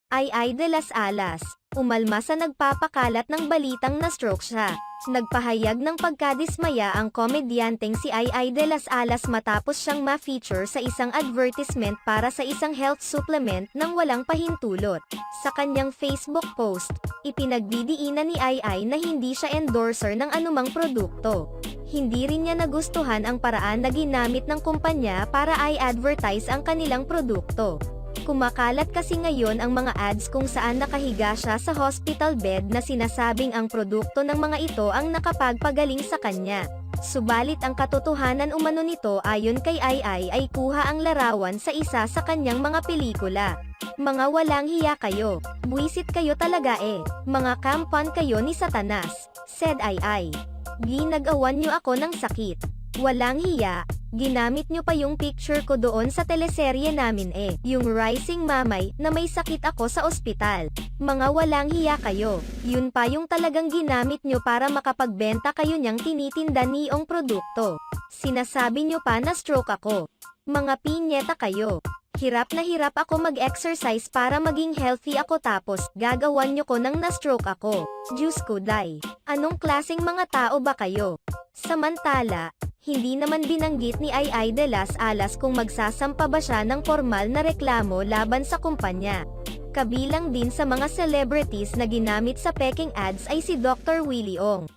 Ay de las Alas, umalma sa nagpapakalat ng balitang na-stroke siya. Nagpahayag ng pagkadismaya ang komedyanteng si Ay de las Alas matapos siyang ma-feature sa isang advertisement para sa isang health supplement nang walang pahintulot. Sa kanyang Facebook post, ipinagdidiinan ni Ay na hindi siya endorser ng anumang produkto. Hindi rin niya nagustuhan ang paraan na ginamit ng kumpanya para i-advertise ang kanilang produkto. Kumakalat kasi ngayon ang mga ads kung saan nakahiga siya sa hospital bed na sinasabing ang produkto ng mga ito ang nakapagpagaling sa kanya. Subalit ang katotohanan umano nito ayon kay ay kuha ang larawan sa isa sa kanyang mga pelikula. Mga walang hiya kayo. Buwisit kayo talaga eh. Mga kampan kayo ni Satanas, said Ay. Ginagawan niyo ako ng sakit. Walang hiya. Ginamit nyo pa yung picture ko doon sa teleserye namin eh. Yung Rising Mamay, na may sakit ako sa ospital. Mga walang hiya kayo. Yun pa yung talagang ginamit nyo para makapagbenta kayo niyang tinitinda niyong produkto. Sinasabi nyo pa na stroke ako. Mga pinyeta kayo. Hirap na hirap ako mag-exercise para maging healthy ako tapos gagawan nyo ko nang na-stroke ako. Diyos ko day. Anong klaseng mga tao ba kayo? Samantala, hindi naman binanggit ni Ay de las Alas kung magsasampa ba siya ng formal na reklamo laban sa kumpanya. Kabilang din sa mga celebrities na ginamit sa peking ads ay si Dr. Willie Ong.